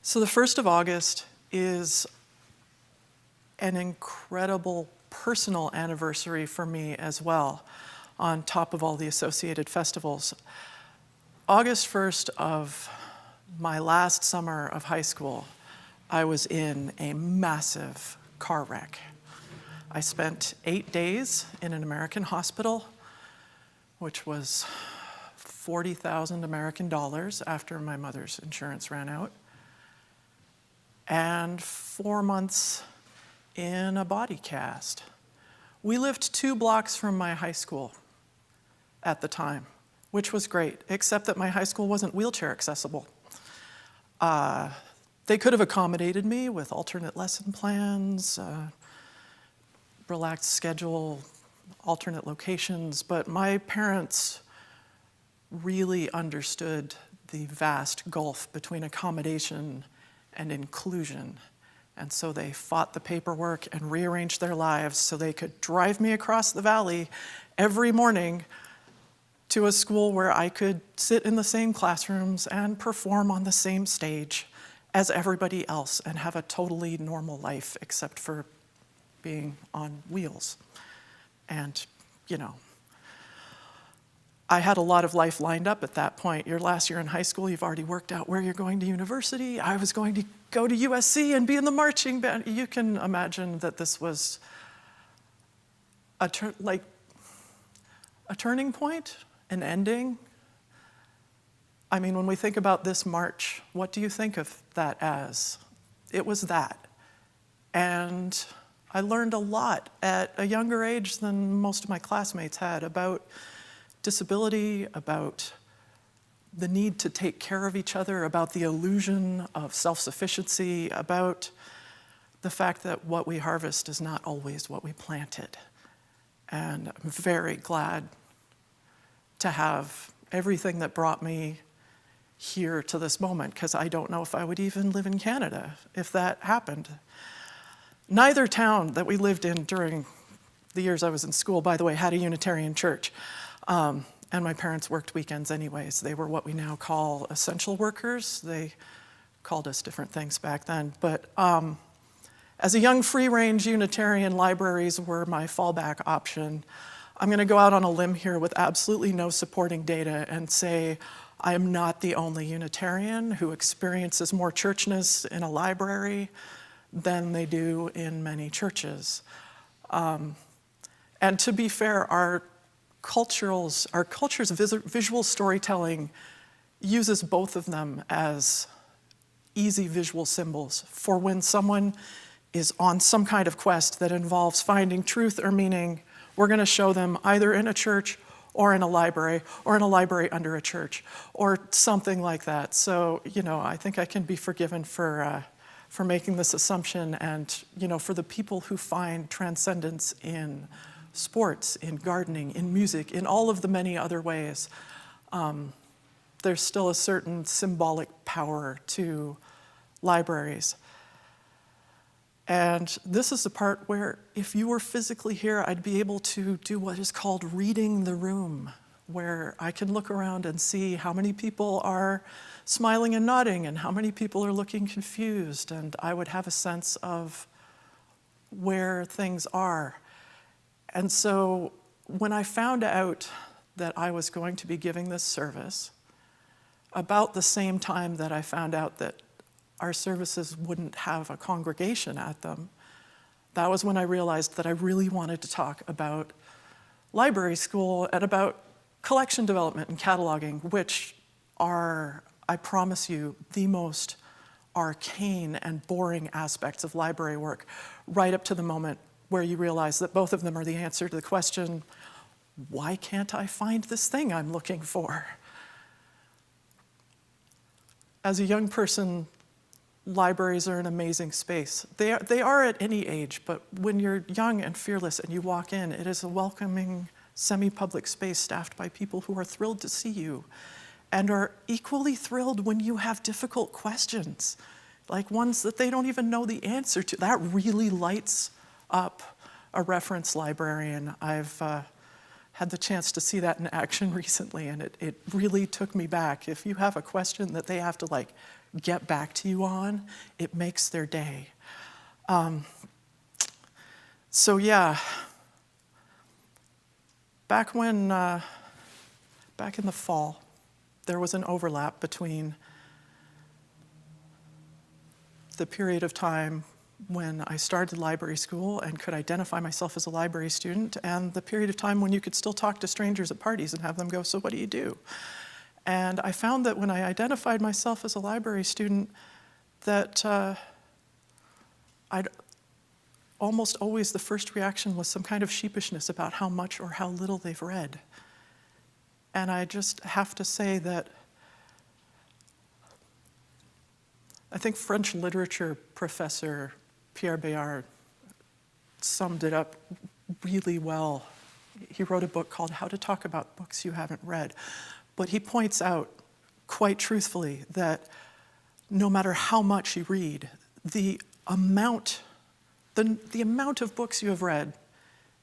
So the 1st of August is an incredible personal anniversary for me as well, on top of all the associated festivals. August 1st of my last summer of high school, I was in a massive car wreck. I spent 8 days in an American hospital, which was 40,000 American dollars after my mother's insurance ran out, and 4 months in a body cast. We lived 2 blocks from my high school at the time, which was great, except that my high school wasn't wheelchair accessible. They could have accommodated me with alternate lesson plans, relaxed schedule, alternate locations, but my parents really understood the vast gulf between accommodation and inclusion. And so they fought the paperwork and rearranged their lives so they could drive me across the valley every morning to a school where I could sit in the same classrooms and perform on the same stage as everybody else and have a totally normal life, except for being on wheels. And, you know, I had a lot of life lined up at that point. Your last year in high school, you've already worked out where you're going to university. I was going to go to USC and be in the marching band. You can imagine that this was a turning point, an ending. I mean, when we think about this march, what do you think of that as? It was that. And I learned a lot at a younger age than most of my classmates had about disability, about the need to take care of each other, about the illusion of self-sufficiency, about the fact that what we harvest is not always what we planted. And I'm very glad to have everything that brought me here to this moment, because I don't know if I would even live in Canada if that happened. Neither town that we lived in during the years I was in school, by the way, had a Unitarian church. And my parents worked weekends anyways. They were what we now call essential workers. They called us different things back then. But as a young free-range Unitarian, libraries were my fallback option. I'm going to go out on a limb here with absolutely no supporting data and say I am not the only Unitarian who experiences more churchness in a library than they do in many churches. And to be fair, our culture's visual storytelling uses both of them as easy visual symbols for when someone is on some kind of quest that involves finding truth or meaning. We're going to show them either in a church or in a library under a church or something like that. So, you know, I think I can be forgiven for making this assumption, and, you know, for the people who find transcendence in sports, in gardening, in music, in all of the many other ways, there's still a certain symbolic power to libraries. And this is the part where if you were physically here, I'd be able to do what is called reading the room, where I can look around and see how many people are smiling and nodding and how many people are looking confused, and I would have a sense of where things are. And so when I found out that I was going to be giving this service, about the same time that I found out that our services wouldn't have a congregation at them, that was when I realized that I really wanted to talk about library school and about collection development and cataloging, which are, I promise you, the most arcane and boring aspects of library work, right up to the moment where you realize that both of them are the answer to the question, why can't I find this thing I'm looking for? As a young person, libraries are an amazing space. They are at any age, but when you're young and fearless and you walk in, it is a welcoming, semi-public space staffed by people who are thrilled to see you and are equally thrilled when you have difficult questions, like ones that they don't even know the answer to. That really lights up a reference librarian. I've had the chance to see that in action recently, and it really took me back. If you have a question that they have to like get back to you on, it makes their day. So yeah, back in the fall, there was an overlap between the period of time when I started library school and could identify myself as a library student, and the period of time when you could still talk to strangers at parties and have them go, "So what do you do?" And I found that when I identified myself as a library student, that I'd almost always the first reaction was some kind of sheepishness about how much or how little they've read. And I just have to say that I think French literature professor Pierre Bayard summed it up really well. He wrote a book called How to Talk About Books You Haven't Read. But he points out quite truthfully that no matter how much you read, the amount of books you have read,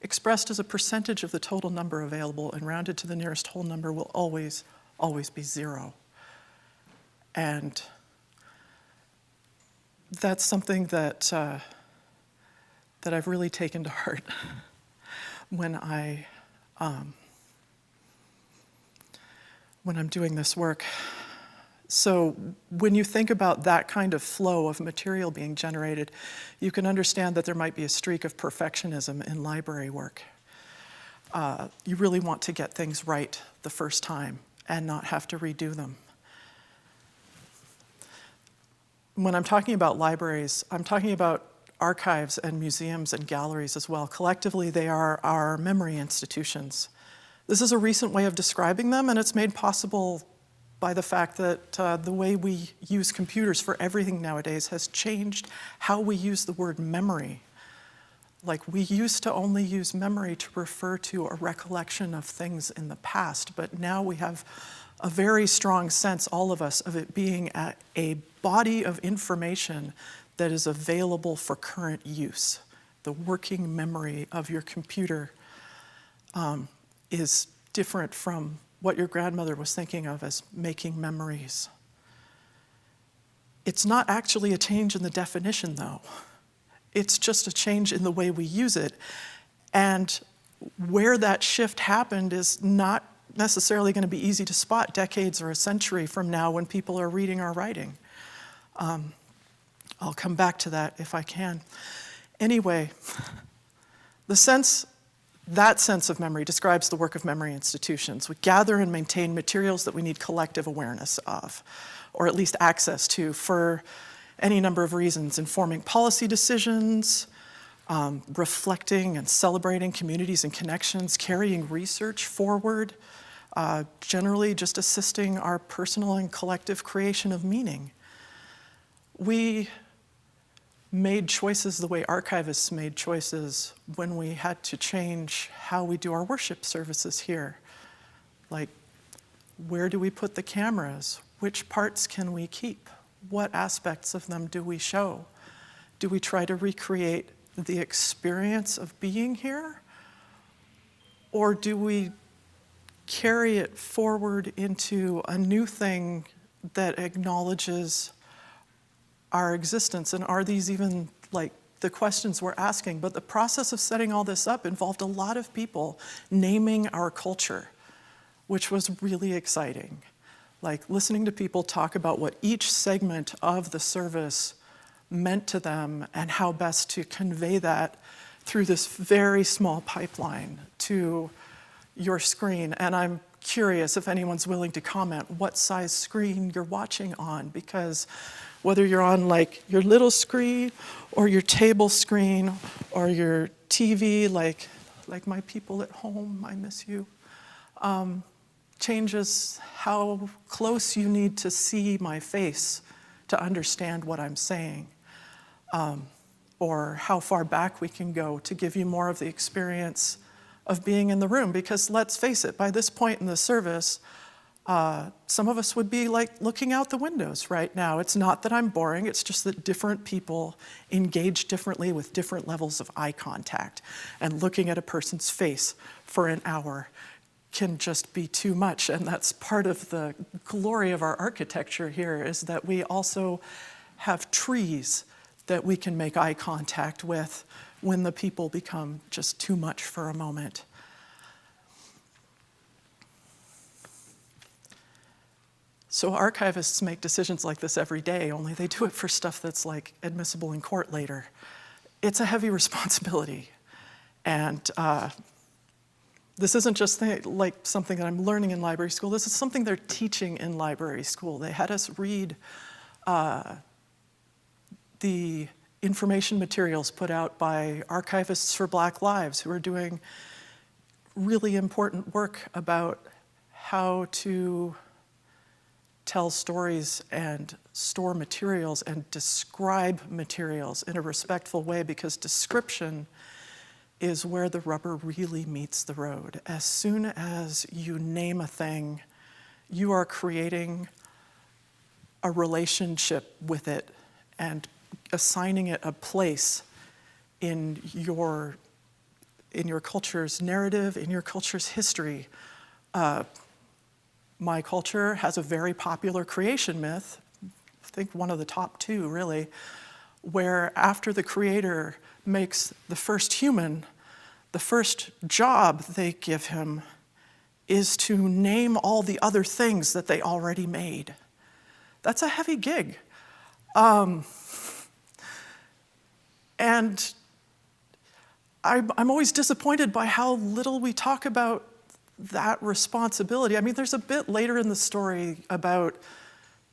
expressed as a percentage of the total number available and rounded to the nearest whole number, will always, always be zero. And that's something that I've really taken to heart when I'm doing this work. So when you think about that kind of flow of material being generated, you can understand that there might be a streak of perfectionism in library work. You really want to get things right the first time and not have to redo them. When I'm talking about libraries, I'm talking about archives and museums and galleries as well. Collectively, they are our memory institutions. This is a recent way of describing them, and it's made possible by the fact that the way we use computers for everything nowadays has changed how we use the word memory. Like, we used to only use memory to refer to a recollection of things in the past, but now we have a very strong sense, all of us, of it being a body of information that is available for current use. The working memory of your computer is different from what your grandmother was thinking of as making memories. It's not actually a change in the definition, though. It's just a change in the way we use it. And where that shift happened is not necessarily going to be easy to spot decades or a century from now when people are reading our writing. I'll come back to that if I can. Anyway, that sense of memory describes the work of memory institutions. We gather and maintain materials that we need collective awareness of, or at least access to, for any number of reasons: informing policy decisions, reflecting and celebrating communities and connections, carrying research forward, generally just assisting our personal and collective creation of meaning. We made choices the way archivists made choices when we had to change how we do our worship services here. Like, where do we put the cameras? Which parts can we keep? What aspects of them do we show? Do we try to recreate the experience of being here? Or do we carry it forward into a new thing that acknowledges our existence? And are these even like the questions we're asking? But the process of setting all this up involved a lot of people naming our culture, which was really exciting. Like, listening to people talk about what each segment of the service meant to them and how best to convey that through this very small pipeline to your screen. And I'm curious if anyone's willing to comment what size screen you're watching on, because whether you're on like your little screen or your table screen or your TV, like my people at home, I miss you, changes how close you need to see my face to understand what I'm saying, or how far back we can go to give you more of the experience of being in the room. Because let's face it, by this point in the service, some of us would be like looking out the windows right now. It's not that I'm boring, it's just that different people engage differently with different levels of eye contact. And looking at a person's face for an hour can just be too much. And that's part of the glory of our architecture here, is that we also have trees that we can make eye contact with when the people become just too much for a moment. So archivists make decisions like this every day, only they do it for stuff that's like admissible in court later. It's a heavy responsibility. And this isn't just like something that I'm learning in library school. This is something they're teaching in library school. They had us read the information materials put out by Archivists for Black Lives, who are doing really important work about how to tell stories and store materials and describe materials in a respectful way, because description is where the rubber really meets the road. As soon as you name a thing, you are creating a relationship with it and assigning it a place in your culture's narrative, in your culture's history. My culture has a very popular creation myth, I think one of the top two really, where after the creator makes the first human, the first job they give him is to name all the other things that they already made. That's a heavy gig. And I'm always disappointed by how little we talk about that responsibility. I mean, there's a bit later in the story about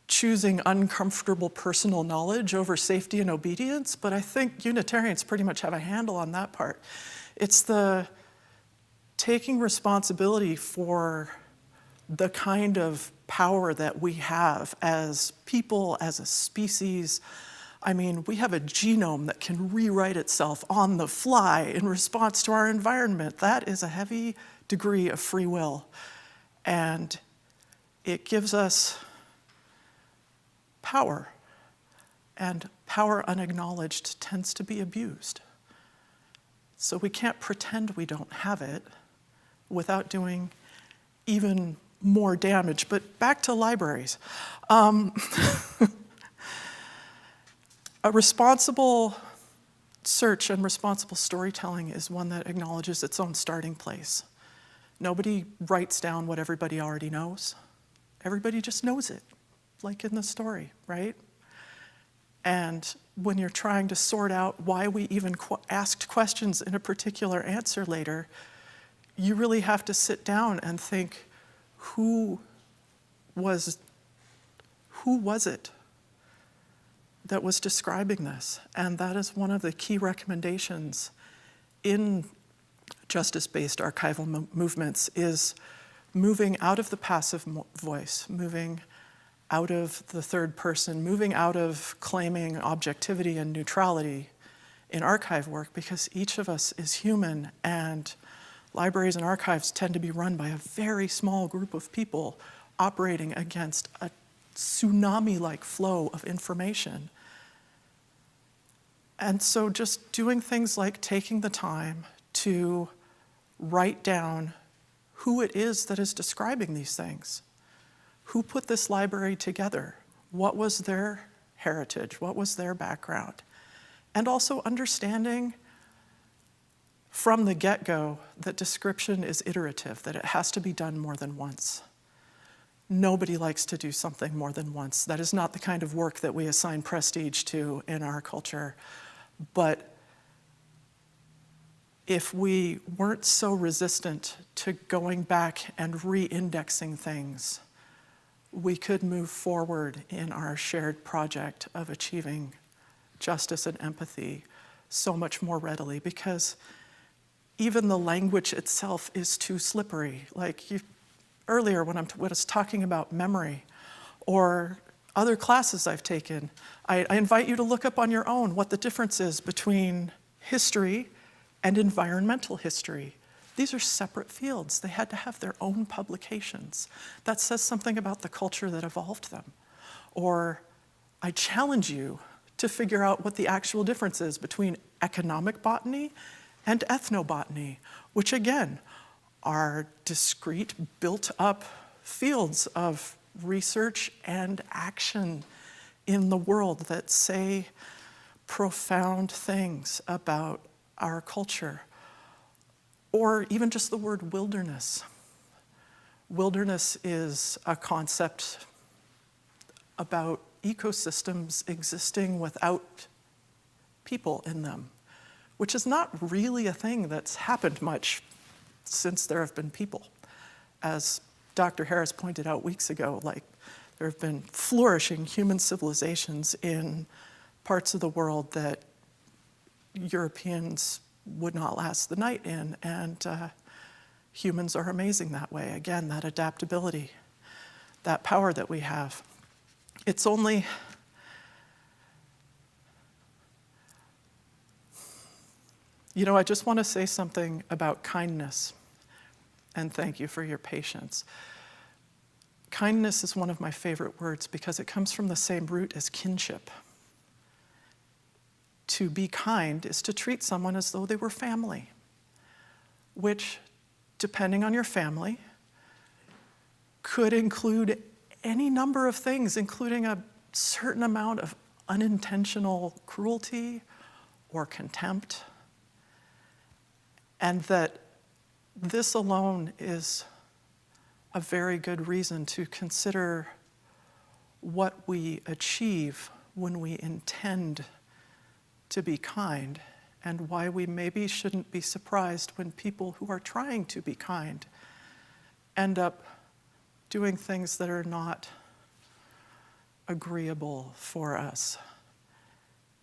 choosing uncomfortable personal knowledge over safety and obedience, but I think Unitarians pretty much have a handle on that part. It's the taking responsibility for the kind of power that we have as people, as a species. I mean, we have a genome that can rewrite itself on the fly in response to our environment. That is a heavy degree of free will. And it gives us power. And power unacknowledged tends to be abused. So we can't pretend we don't have it without doing even more damage. But back to libraries. A responsible search and responsible storytelling is one that acknowledges its own starting place. Nobody writes down what everybody already knows. Everybody just knows it, like in the story, right? And when you're trying to sort out why we even asked questions in a particular answer later, you really have to sit down and think, who was it that was describing this? And that is one of the key recommendations in justice-based archival movements, is moving out of the passive voice, moving out of the third person, moving out of claiming objectivity and neutrality in archive work, because each of us is human, and libraries and archives tend to be run by a very small group of people operating against a tsunami-like flow of information. And so just doing things like taking the time to write down who it is that is describing these things. Who put this library together? What was their heritage? What was their background? And also understanding from the get-go that description is iterative, that it has to be done more than once. Nobody likes to do something more than once. That is not the kind of work that we assign prestige to in our culture. But if we weren't so resistant to going back and re-indexing things, we could move forward in our shared project of achieving justice and empathy so much more readily, because even the language itself is too slippery. Like earlier when I was talking about memory or other classes I've taken, I invite you to look up on your own what the difference is between history and environmental history. These are separate fields. They had to have their own publications. That says something about the culture that evolved them. Or I challenge you to figure out what the actual difference is between economic botany and ethnobotany, which again are discrete, built-up fields of research and action in the world that say profound things about our culture. Or even just the word wilderness. Wilderness is a concept about ecosystems existing without people in them, which is not really a thing that's happened much since there have been people. As Dr. Harris pointed out weeks ago, like, there have been flourishing human civilizations in parts of the world that Europeans would not last the night in, and humans are amazing that way. Again, that adaptability, that power that we have. It's only I just want to say something about kindness, and thank you for your patience. Kindness is one of my favorite words because it comes from the same root as kinship. To be kind is to treat someone as though they were family, which, depending on your family, could include any number of things, including a certain amount of unintentional cruelty or contempt. And that this alone is a very good reason to consider what we achieve when we intend to be kind, and why we maybe shouldn't be surprised when people who are trying to be kind end up doing things that are not agreeable for us.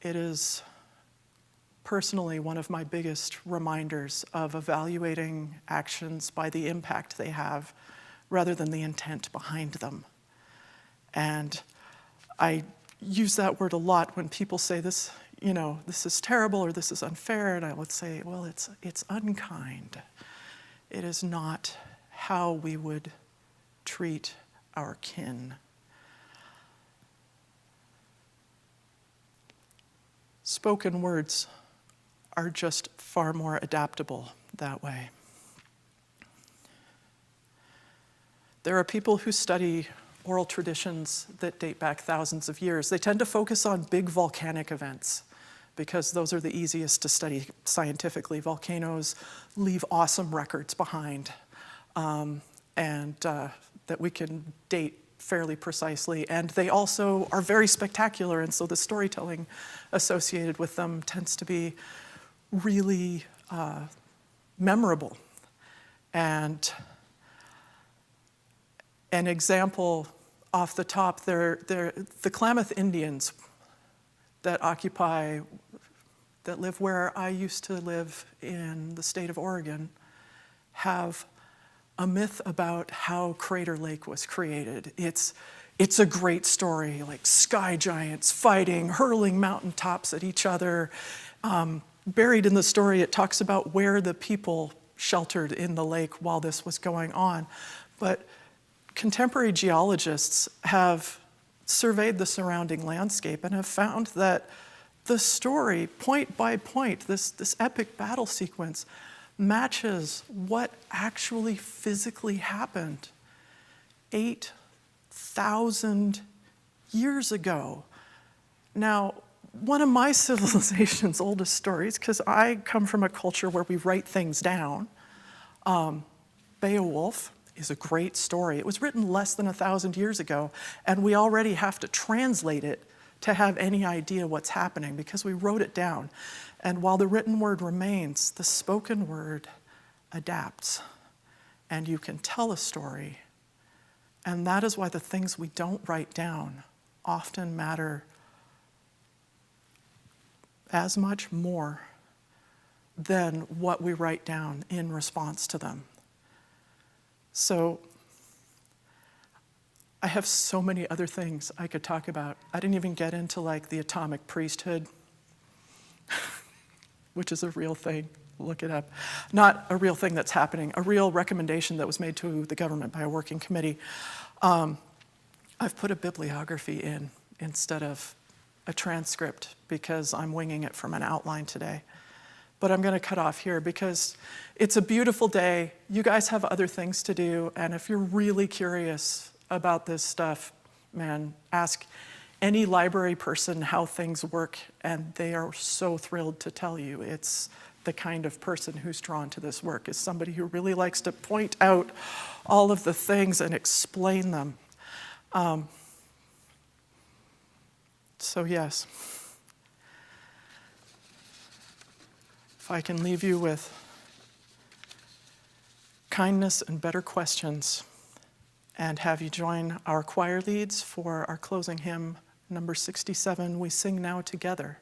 It is personally one of my biggest reminders of evaluating actions by the impact they have rather than the intent behind them. And I use that word a lot when people say this, this is terrible or this is unfair, and I would say, well, it's unkind. It is not how we would treat our kin. Spoken words are just far more adaptable that way. There are people who study oral traditions that date back thousands of years. They tend to focus on big volcanic events because those are the easiest to study scientifically. Volcanoes leave awesome records behind, and that we can date fairly precisely. And they also are very spectacular, and so the storytelling associated with them tends to be really memorable. And an example off the top, the Klamath Indians that live where I used to live in the state of Oregon have a myth about how Crater Lake was created. It's a great story, like sky giants fighting, hurling mountaintops at each other. Buried in the story, it talks about where the people sheltered in the lake while this was going on. But contemporary geologists have surveyed the surrounding landscape and have found that the story, point by point, this epic battle sequence, matches what actually physically happened 8,000 years ago. Now, one of my civilization's oldest stories, because I come from a culture where we write things down, Beowulf is a great story. It was written less than 1,000 years ago, and we already have to translate it to have any idea what's happening because we wrote it down. And while the written word remains, the spoken word adapts, and you can tell a story. And that is why the things we don't write down often matter as much more than what we write down in response to them. So I have so many other things I could talk about. I didn't even get into like the atomic priesthood, which is a real thing. Look it up. Not a real thing that's happening, a real recommendation that was made to the government by a working committee. I've put a bibliography in instead of a transcript because I'm winging it from an outline today. But I'm going to cut off here because it's a beautiful day. You guys have other things to do. And if you're really curious about this stuff, man, ask any library person how things work, and they are so thrilled to tell you. It's the kind of person who's drawn to this work, is somebody who really likes to point out all of the things and explain them. So yes, if I can leave you with kindness and better questions, and have you join our choir leads for our closing hymn, number 67, We Sing Now Together.